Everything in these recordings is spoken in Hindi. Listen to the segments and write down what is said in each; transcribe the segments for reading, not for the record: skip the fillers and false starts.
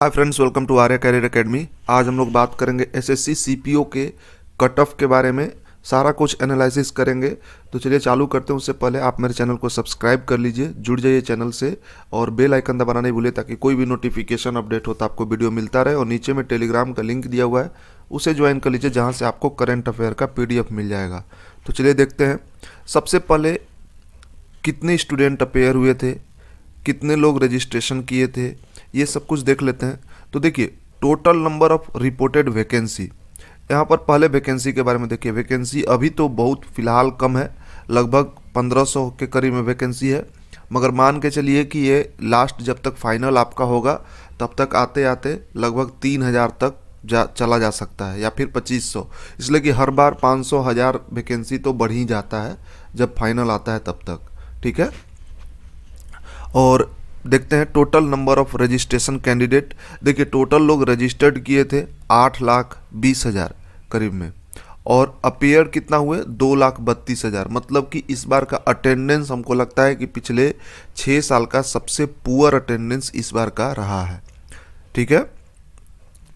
Hi friends, welcome to Arya career academy. आज हम लोग बात करेंगे एसएससी सीपीओ के कट ऑफ के बारे में, सारा कुछ एनालिसिस करेंगे। तो चलिए चालू करते हैं। उससे पहले आप मेरे चैनल को सब्सक्राइब कर लीजिए, जुड़ जाइए चैनल से और बेल आइकन दबाना नहीं भूलिए ताकि कोई भी नोटिफिकेशन अपडेट हो तो आपको वीडियो मिलता रहे। और नीचे में टेलीग्राम का लिंक दिया हुआ है, उसे ज्वाइन कर लीजिए जहाँ से आपको करंट अफेयर का PDF मिल जाएगा। तो चलिए देखते हैं। सबसे पहले कितने स्टूडेंट अपेयर हुए थे, कितने लोग रजिस्ट्रेशन किए थे, ये सब कुछ देख लेते हैं। तो देखिए total number of reported vacancy, यहाँ पर पहले वैकेंसी के बारे में देखिए। वैकेंसी अभी तो बहुत फ़िलहाल कम है, लगभग 1500 के करीब में वैकेंसी है, मगर मान के चलिए कि ये लास्ट जब तक फाइनल आपका होगा तब तक आते आते लगभग 3000 तक चला जा सकता है या फिर 2500, इसलिए कि हर बार 500-1000 वैकेंसी तो बढ़ ही जाता है जब फाइनल आता है तब तक। ठीक है, और देखते हैं total number of registration candidate. देखिए टोटल लोग रजिस्टर्ड किए थे 8,20,000 करीब में, और अपेयर कितना हुए 2,32,000। मतलब कि इस बार का अटेंडेंस हमको लगता है कि पिछले 6 साल का सबसे पुअर अटेंडेंस इस बार का रहा है। ठीक है,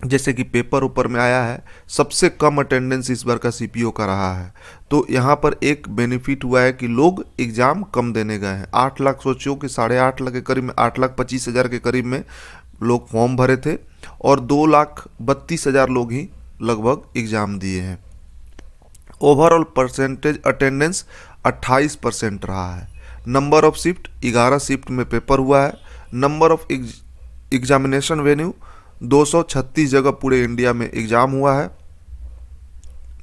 जैसे कि पेपर ऊपर में आया है, सबसे कम अटेंडेंस इस बार का सीपीओ का रहा है। तो यहाँ पर एक बेनिफिट हुआ है कि लोग एग्ज़ाम कम देने गए हैं। 8 लाख, सोचो कि 8.5 लाख के करीब में, 8,25,000 के करीब में लोग फॉर्म भरे थे और 2,32,000 लोग ही लगभग एग्ज़ाम दिए हैं। ओवरऑल परसेंटेज अटेंडेंस 28% रहा है। नंबर ऑफ शिफ्ट 11 शिफ्ट में पेपर हुआ है। नंबर ऑफ एग्जामिनेशन वेन्यू 236 जगह पूरे इंडिया में एग्जाम हुआ है।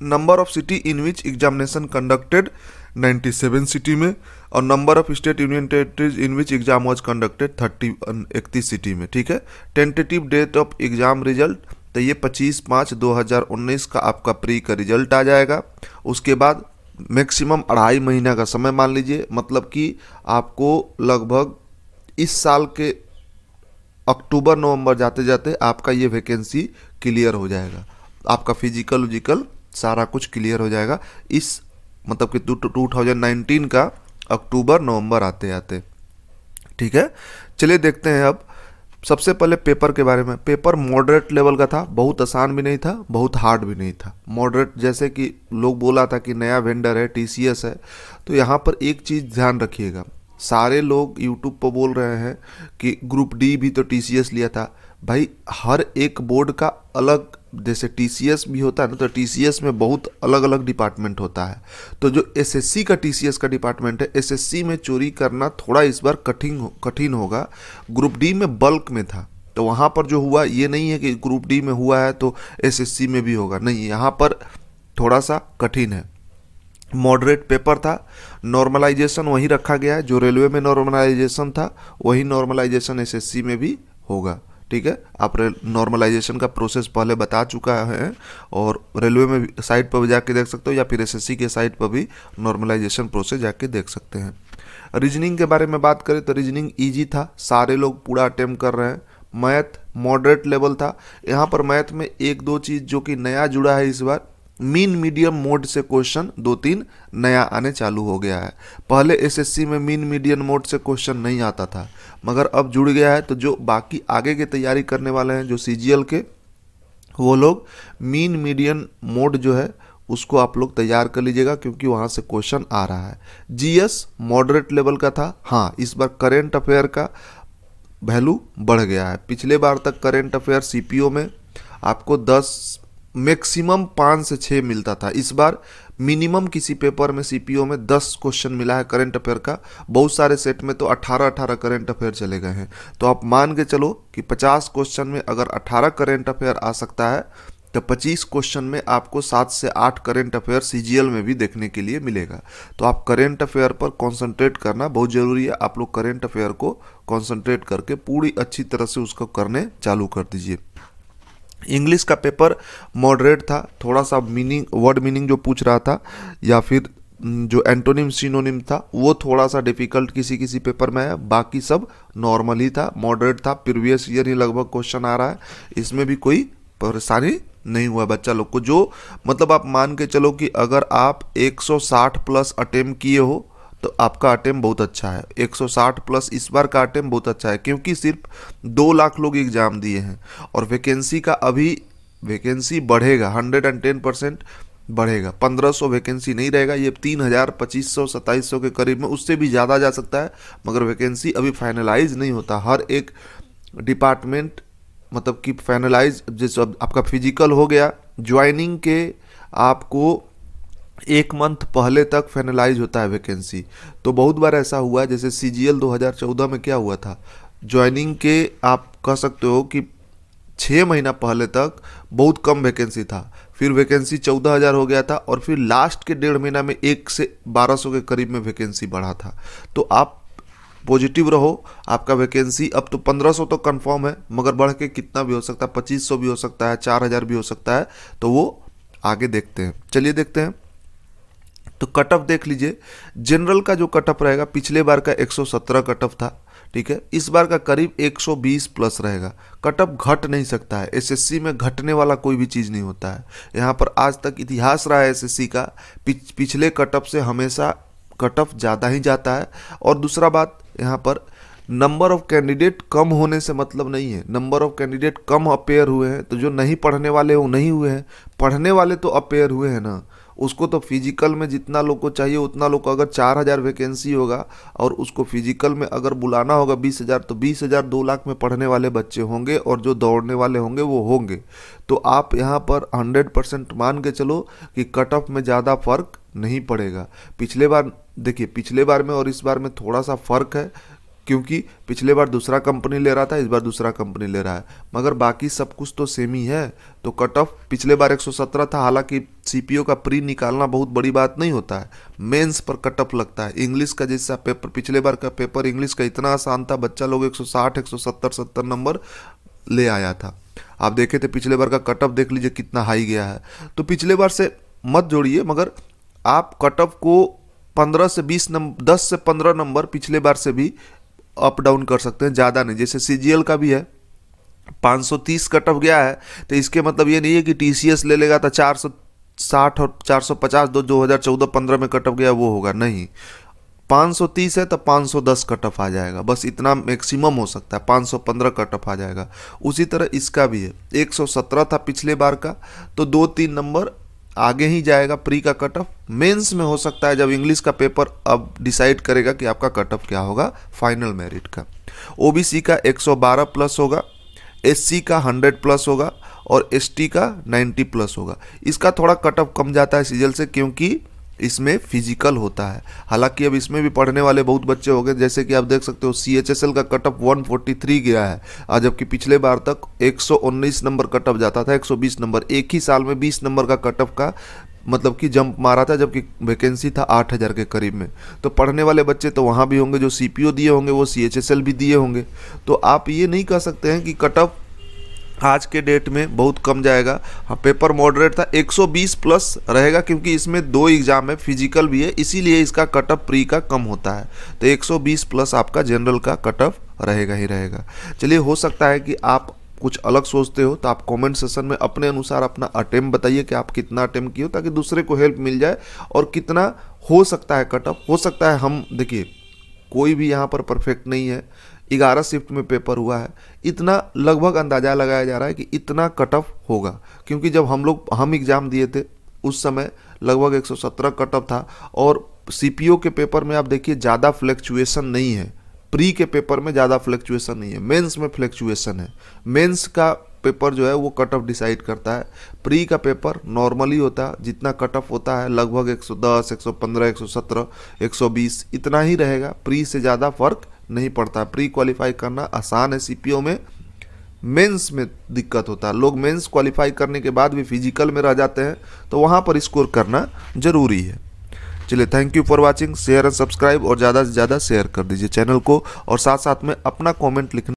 Number of city in which examination conducted 97 city में, और number of state union territories in which exam was conducted 31 city में। ठीक है, tentative date of exam result, तो ये 25/5/2019 का आपका प्री का रिजल्ट आ जाएगा। उसके बाद मैक्सिमम 2.5 महीना का समय मान लीजिए, मतलब कि आपको लगभग इस साल के अक्टूबर नवंबर जाते जाते आपका ये वैकेंसी क्लियर हो जाएगा। आपका फिजिकल सारा कुछ क्लियर हो जाएगा इस मतलब कि 2019 का अक्टूबर नवंबर आते आते। ठीक है, चलिए देखते हैं अब। सबसे पहले पेपर के बारे में। पेपर मॉडरेट लेवल का था, बहुत आसान भी नहीं था, बहुत हार्ड भी नहीं था, मॉडरेट। जैसे कि लोग बोला था कि नया वेंडर है, TCS है, तो यहाँ पर एक चीज़ ध्यान रखिएगा। सारे लोग YouTube पर बोल रहे हैं कि ग्रुप D भी तो TCS लिया था। भाई हर एक बोर्ड का अलग, जैसे TCS भी होता है ना, तो TCS में बहुत अलग अलग डिपार्टमेंट होता है। तो जो SSC का TCS का डिपार्टमेंट है, SSC में चोरी करना थोड़ा इस बार कठिन होगा। ग्रुप D में बल्क में था, तो वहाँ पर जो हुआ ये नहीं है कि ग्रुप D में हुआ है तो SSC में भी होगा, नहीं, यहाँ पर थोड़ा सा कठिन है। मॉडरेट पेपर था। नॉर्मलाइजेशन वही रखा गया है, जो रेलवे में नॉर्मलाइजेशन था वही नॉर्मलाइजेशन SSC में भी होगा। ठीक है, आप नॉर्मलाइजेशन का प्रोसेस पहले बता चुका है, और रेलवे में साइट पर भी जाके देख सकते हो या फिर SSC के साइट पर भी नॉर्मलाइजेशन प्रोसेस जाके देख सकते हैं। रीजनिंग के बारे में बात करें तो रीजनिंग ईजी था, सारे लोग पूरा अटेम्प्ट कर रहे हैं। मैथ मॉडरेट लेवल था। यहाँ पर मैथ में 1-2 चीज़ जो कि नया जुड़ा है इस बार, मीन मीडियम मोड से क्वेश्चन 2-3 नया आने चालू हो गया है। पहले SSC में मीन मीडियम मोड से क्वेश्चन नहीं आता था, मगर अब जुड़ गया है। तो जो बाकी आगे की तैयारी करने वाले हैं, जो CGL के, वो लोग मीन मीडियम मोड जो है उसको आप लोग तैयार कर लीजिएगा, क्योंकि वहाँ से क्वेश्चन आ रहा है। GS मॉडरेट लेवल का था। हाँ, इस बार करेंट अफेयर का वैल्यू बढ़ गया है। पिछले बार तक करेंट अफेयर CPO में आपको 10, मैक्सिमम 5 से 6 मिलता था। इस बार मिनिमम किसी पेपर में CPO में 10 क्वेश्चन मिला है करंट अफेयर का। बहुत सारे सेट में तो 18 करंट अफेयर चले गए हैं। तो आप मान के चलो कि 50 क्वेश्चन में अगर 18 करंट अफेयर आ सकता है, तो 25 क्वेश्चन में आपको 7 से 8 करंट अफेयर CGL में भी देखने के लिए मिलेगा। तो आप करंट अफेयर पर कॉन्सेंट्रेट करना बहुत ज़रूरी है। आप लोग करंट अफेयर को कॉन्सेंट्रेट करके पूरी अच्छी तरह से उसको करने चालू कर दीजिए। इंग्लिश का पेपर मॉडरेट था, थोड़ा सा वर्ड मीनिंग जो पूछ रहा था या फिर जो एंटोनिम सिनोनिम था वो थोड़ा सा डिफिकल्ट किसी पेपर में है, बाकी सब नॉर्मल ही था, मॉडरेट था। प्रीवियस ईयर ही लगभग क्वेश्चन आ रहा है, इसमें भी कोई परेशानी नहीं हुआ बच्चा लोग को। जो मतलब आप मान के चलो कि अगर आप 160 प्लस अटेम्प्ट किए हो तो आपका अटेम्प्ट बहुत अच्छा है। 160 प्लस इस बार का अटेम्प्ट बहुत अच्छा है, क्योंकि सिर्फ 2 लाख लोग एग्ज़ाम दिए हैं और वैकेंसी का अभी वैकेंसी बढ़ेगा, 110% बढ़ेगा। 1500 वैकेंसी नहीं रहेगा, ये 3000, 2500, 2700 के करीब में, उससे भी ज़्यादा जा सकता है, मगर वैकेंसी अभी फाइनलाइज नहीं होता। हर एक डिपार्टमेंट मतलब कि फाइनलाइज, जैसे आपका फिजिकल हो गया, ज्वाइनिंग के आपको 1 मंथ पहले तक फाइनलाइज होता है वैकेंसी। तो बहुत बार ऐसा हुआ है, जैसे CGL 2014 में क्या हुआ था, ज्वाइनिंग के आप कह सकते हो कि 6 महीना पहले तक बहुत कम वैकेंसी था, फिर वैकेंसी 14,000 हो गया था और फिर लास्ट के 1.5 महीना में 1 से 1200 के करीब में वैकेंसी बढ़ा था। तो आप पॉजिटिव रहो, आपका वैकेंसी अब तो 1500 तो कंफर्म है, मगर बढ़ के कितना भी हो सकता है, 2500 भी हो सकता है, 4000 भी हो सकता है, तो वो आगे देखते हैं। चलिए देखते हैं। तो कट ऑफ देख लीजिए। जनरल का जो कट ऑफ रहेगा, पिछले बार का 117 कट ऑफ था, ठीक है, इस बार का करीब 120 प्लस रहेगा। कट ऑफ घट नहीं सकता है, एसएससी में घटने वाला कोई भी चीज़ नहीं होता है। यहाँ पर आज तक इतिहास रहा है एसएससी का, पिछले कट ऑफ से हमेशा कट ऑफ ज़्यादा ही जाता है। और दूसरा बात, यहाँ पर नंबर ऑफ कैंडिडेट कम होने से मतलब नहीं है। Number of candidate come appear हुए हैं तो जो नहीं पढ़ने वाले वो नहीं हुए हैं, पढ़ने वाले तो अपेयर हुए हैं ना। उसको तो फिजिकल में जितना लोग को चाहिए उतना लोग को, अगर 4000 वैकेंसी होगा और उसको फिजिकल में अगर बुलाना होगा 20,000, तो 20,000 2 लाख में पढ़ने वाले बच्चे होंगे और जो दौड़ने वाले होंगे वो होंगे। तो आप यहाँ पर 100% मान के चलो कि कट ऑफ में ज़्यादा फर्क नहीं पड़ेगा। पिछले बार देखिए, पिछले बार में और इस बार में थोड़ा सा फर्क है, क्योंकि पिछले बार दूसरा कंपनी ले रहा था, इस बार दूसरा कंपनी ले रहा है, मगर बाकी सब कुछ तो सेम ही है। तो कट ऑफ पिछले बार 117 था, हालांकि सीपीओ का प्री निकालना बहुत बड़ी बात नहीं होता है, मेंस पर कट ऑफ लगता है। इंग्लिश का जैसा पेपर, पिछले बार का पेपर इंग्लिश का इतना आसान था, बच्चा लोग 160, 170, 70 नंबर ले आया था। आप देखे थे पिछले बार का कट ऑफ, देख लीजिए कितना हाई गया है। तो पिछले बार से मत जोड़िए, मगर आप कट ऑफ को 15 से 20 नंबर, 10 से 15 नंबर पिछले बार से भी अप डाउन कर सकते हैं, ज़्यादा नहीं। जैसे सीजीएल का भी है, 530 कट ऑफ गया है, तो इसके मतलब ये नहीं है कि टीसीएस ले लेगा तो 460 और 450 2014-15 में कट ऑफ गया वो होगा, नहीं। 530 है तो 510 कट ऑफ आ जाएगा, बस इतना मैक्सिमम हो सकता है, 515 कट ऑफ आ जाएगा। उसी तरह इसका भी है, 117 था पिछले बार का, तो 2-3 नंबर आगे ही जाएगा प्री का कट ऑफ। मेंस में हो सकता है जब इंग्लिश का पेपर अब डिसाइड करेगा कि आपका कट ऑफ क्या होगा फाइनल मेरिट का। ओबीसी का 112 प्लस होगा, एससी का 100 प्लस होगा और एसटी का 90 प्लस होगा। इसका थोड़ा कट ऑफ कम जाता है सीजीएल से, क्योंकि इसमें फिजिकल होता है। हालांकि अब इसमें भी पढ़ने वाले बहुत बच्चे हो गए, जैसे कि आप देख सकते हो सीएचएसएल का कट ऑफ 143 गया है, और जबकि पिछले बार तक 119 नंबर कट ऑफ जाता था, 120 नंबर। एक ही साल में 20 नंबर का कट ऑफ का मतलब कि जंप मारा था, जबकि वैकेंसी था 8000 के करीब में। तो पढ़ने वाले बच्चे तो वहाँ भी होंगे, जो सीपीओ दिए होंगे वो सीएचएसएल भी दिए होंगे। तो आप ये नहीं कह सकते हैं कि कट ऑफ आज के डेट में बहुत कम जाएगा। हाँ, पेपर मॉडरेट था, 120 प्लस रहेगा, क्योंकि इसमें 2 एग्जाम है, फिजिकल भी है, इसीलिए इसका कट ऑफ प्री का कम होता है। तो 120 प्लस आपका जनरल का कट ऑफ रहेगा ही रहेगा। चलिए, हो सकता है कि आप कुछ अलग सोचते हो, तो आप कमेंट सेशन में अपने अनुसार अपना अटेम्प्ट बताइए कि आप कितना अटेम्प्ट किए हो, ताकि दूसरे को हेल्प मिल जाए। और कितना हो सकता है कट ऑफ, हो सकता है, हम देखिए कोई भी यहाँ पर परफेक्ट नहीं है, 11 शिफ्ट में पेपर हुआ है, इतना लगभग अंदाज़ा लगाया जा रहा है कि इतना कट ऑफ होगा। क्योंकि जब हम एग्ज़ाम दिए थे उस समय लगभग 117 कट ऑफ था, और सीपीओ के पेपर में आप देखिए ज़्यादा फ्लैक्चुएशन नहीं है, प्री के पेपर में ज़्यादा फ्लैक्चुएशन नहीं है, मेंस में फ्लैक्चुएशन है। मेंस का पेपर जो है वो कट ऑफ डिसाइड करता है, प्री का पेपर नॉर्मली होता है, जितना कट ऑफ होता है लगभग 110, 115, 117, 120 इतना ही रहेगा, प्री से ज़्यादा फर्क नहीं पड़ता। प्री क्वालिफाई करना आसान है सीपीओ में, मेंस में दिक्कत होता है। लोग मेंस क्वालिफाई करने के बाद भी फिजिकल में रह जाते हैं, तो वहाँ पर स्कोर करना जरूरी है। चलिए, thank you for watching, share and subscribe, और ज़्यादा से ज़्यादा शेयर कर दीजिए चैनल को, और साथ साथ में अपना कमेंट लिखना